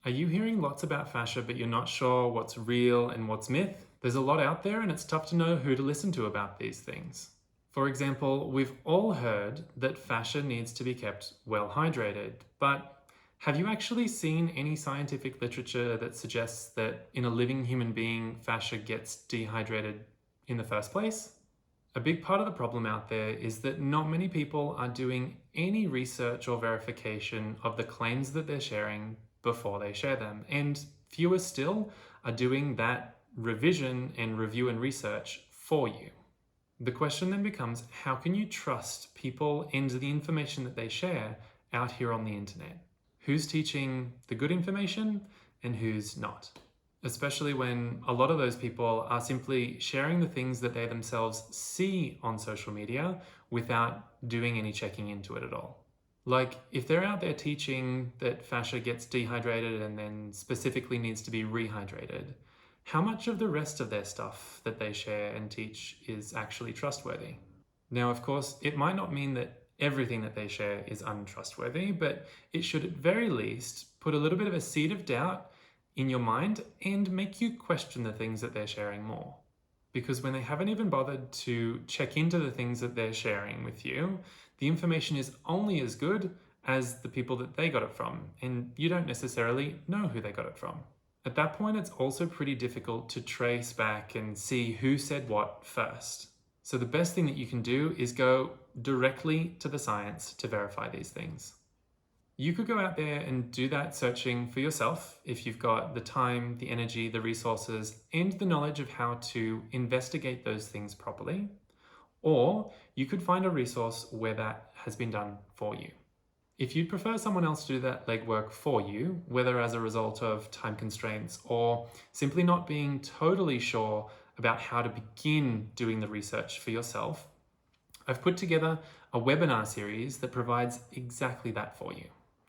Are you hearing lots about fascia, but you're not sure what's real and what's myth? There's a lot out there, and it's tough to know who to listen to about these things. For example, we've all heard that fascia needs to be kept well hydrated, but have you actually seen any scientific literature that suggests that in a living human being, fascia gets dehydrated in the first place? A big part of the problem out there is that not many people are doing any research or verification of the claims that they're sharing before they share them. And fewer still are doing that revision and review and research for you. The question then becomes, how can you trust people and the information that they share out here on the internet? Who's teaching the good information and who's not? Especially when a lot of those people are simply sharing the things that they themselves see on social media without doing any checking into it at all. Like, if they're out there teaching that fascia gets dehydrated and then specifically needs to be rehydrated, how much of the rest of their stuff that they share and teach is actually trustworthy? Now, of course, it might not mean that everything that they share is untrustworthy, but it should at very least put a little bit of a seed of doubt in your mind and make you question the things that they're sharing more. Because when they haven't even bothered to check into the things that they're sharing with you, the information is only as good as the people that they got it from, and you don't necessarily know who they got it from. At that point, it's also pretty difficult to trace back and see who said what first. So the best thing that you can do is go directly to the science to verify these things. You could go out there and do that searching for yourself if you've got the time, the energy, the resources, and the knowledge of how to investigate those things properly. Or you could find a resource where that has been done for you. If you'd prefer someone else to do that legwork for you, whether as a result of time constraints or simply not being totally sure about how to begin doing the research for yourself, I've put together a webinar series that provides exactly that for you.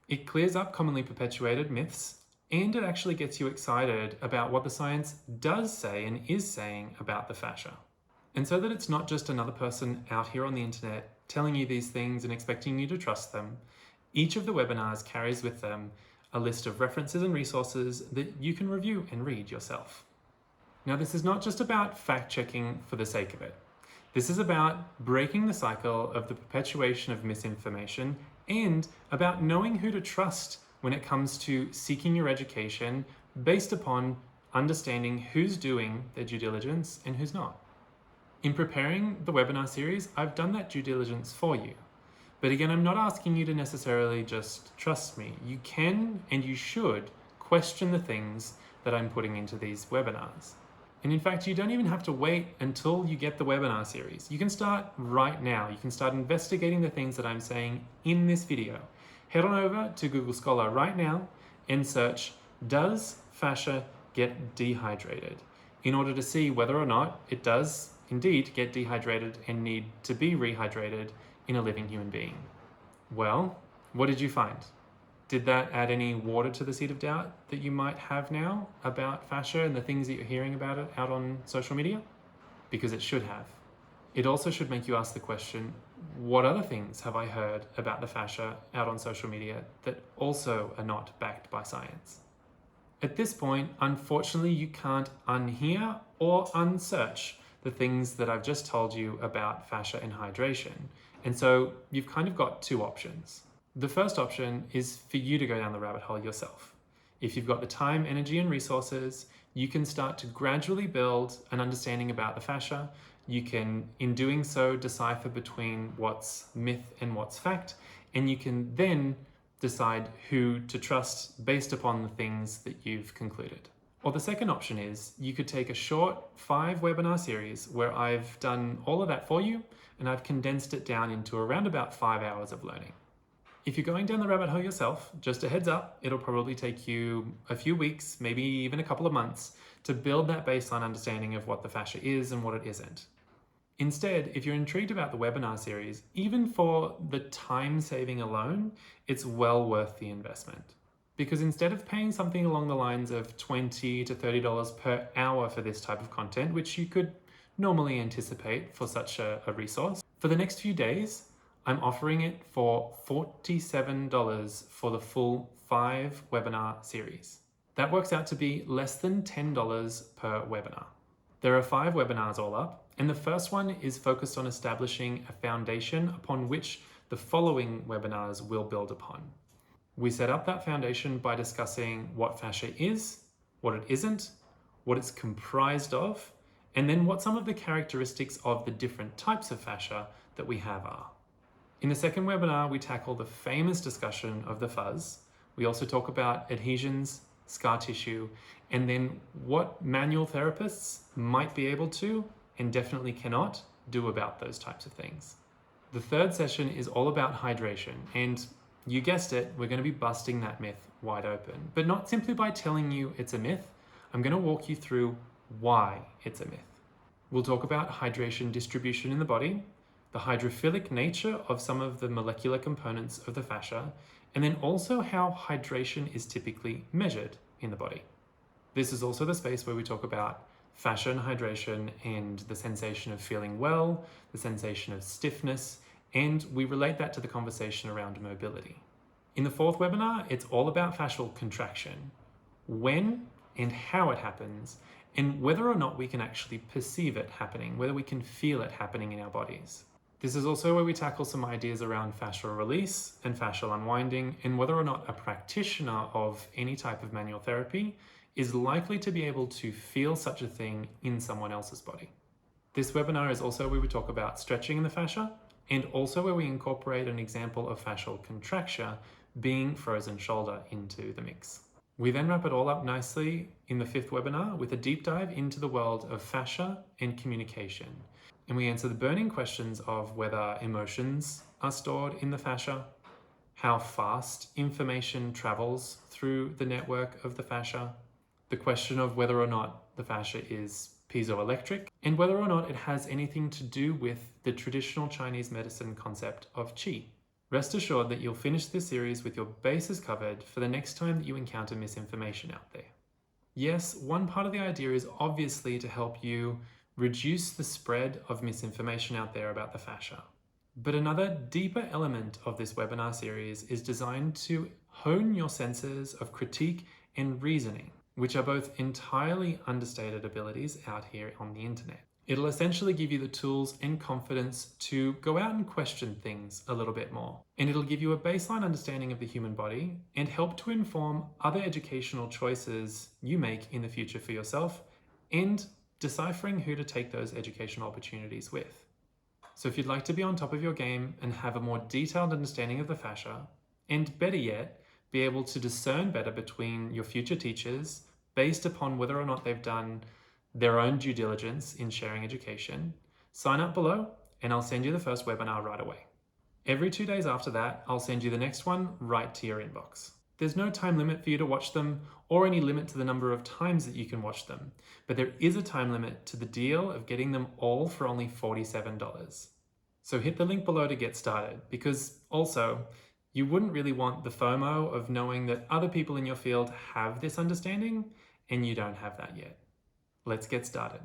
It clears up commonly perpetuated myths, and it actually gets you excited about what the science does say and is saying about the fascia. And so that it's not just another person out here on the internet telling you these things and expecting you to trust them, each of the webinars carries with them a list of references and resources that you can review and read yourself. Now, this is not just about fact-checking for the sake of it. This is about breaking the cycle of the perpetuation of misinformation and about knowing who to trust when it comes to seeking your education based upon understanding who's doing their due diligence and who's not. In preparing the webinar series, I've done that due diligence for you. But again, I'm not asking you to necessarily just trust me. You can and you should question the things that I'm putting into these webinars. And in fact, you don't even have to wait until you get the webinar series. You can start right now. You can start investigating the things that I'm saying in this video. Head on over to Google Scholar right now and search, "Does fascia get dehydrated?" in order to see whether or not it does indeed get dehydrated and need to be rehydrated in a living human being. Well, what did you find? Did that add any water to the seed of doubt that you might have now about fascia and the things that you're hearing about it out on social media? Because it should have. It also should make you ask the question, what other things have I heard about the fascia out on social media that also are not backed by science? At this point, unfortunately, you can't unhear or unsearch the things that I've just told you about fascia and hydration. And so you've kind of got two options. The first option is for you to go down the rabbit hole yourself. If you've got the time, energy, and resources, you can start to gradually build an understanding about the fascia. You can, in doing so, decipher between what's myth and what's fact, and you can then decide who to trust based upon the things that you've concluded. Or the second option is you could take a short 5-webinar series where I've done all of that for you and I've condensed it down into around about 5 hours of learning. If you're going down the rabbit hole yourself, just a heads up, it'll probably take you a few weeks, maybe even a couple of months, to build that baseline understanding of what the fascia is and what it isn't. Instead, if you're intrigued about the webinar series, even for the time saving alone, it's well worth the investment. Because instead of paying something along the lines of $20 to $30 per hour for this type of content, which you could normally anticipate for such a resource, for the next few days, I'm offering it for $47 for the full 5-webinar series. That works out to be less than $10 per webinar. There are 5 webinars all up, and the first one is focused on establishing a foundation upon which the following webinars will build upon. We set up that foundation by discussing what fascia is, what it isn't, what it's comprised of, and then what some of the characteristics of the different types of fascia that we have are. In the second webinar, we tackle the famous discussion of the fuzz. We also talk about adhesions, scar tissue, and then what manual therapists might be able to, and definitely cannot, do about those types of things. The third session is all about hydration, and you guessed it, we're going to be busting that myth wide open. But not simply by telling you it's a myth, I'm going to walk you through why it's a myth. We'll talk about hydration distribution in the body, the hydrophilic nature of some of the molecular components of the fascia, and then also how hydration is typically measured in the body. This is also the space where we talk about fascia and hydration and the sensation of feeling well, the sensation of stiffness, and we relate that to the conversation around mobility. In the fourth webinar, it's all about fascial contraction, when and how it happens, and whether or not we can actually perceive it happening, whether we can feel it happening in our bodies. This is also where we tackle some ideas around fascial release and fascial unwinding, and whether or not a practitioner of any type of manual therapy is likely to be able to feel such a thing in someone else's body. This webinar is also where we talk about stretching in the fascia, and also where we incorporate an example of fascial contracture, being frozen shoulder, into the mix. We then wrap it all up nicely in the fifth webinar with a deep dive into the world of fascia and communication. And we answer the burning questions of whether emotions are stored in the fascia, how fast information travels through the network of the fascia, the question of whether or not the fascia is piezoelectric, and whether or not it has anything to do with the traditional Chinese medicine concept of qi. Rest assured that you'll finish this series with your bases covered for the next time that you encounter misinformation out there. Yes, one part of the idea is obviously to help you reduce the spread of misinformation out there about the fascia. But another deeper element of this webinar series is designed to hone your senses of critique and reasoning, which are both entirely understated abilities out here on the internet. It'll essentially give you the tools and confidence to go out and question things a little bit more. And it'll give you a baseline understanding of the human body and help to inform other educational choices you make in the future for yourself, and deciphering who to take those educational opportunities with. So if you'd like to be on top of your game and have a more detailed understanding of the fascia, and better yet, be able to discern better between your future teachers based upon whether or not they've done their own due diligence in sharing education, sign up below and I'll send you the first webinar right away. Every 2 days after that, I'll send you the next one right to your inbox. There's no time limit for you to watch them or any limit to the number of times that you can watch them, but there is a time limit to the deal of getting them all for only $47. So hit the link below to get started, because also, you wouldn't really want the FOMO of knowing that other people in your field have this understanding and you don't have that yet. Let's get started.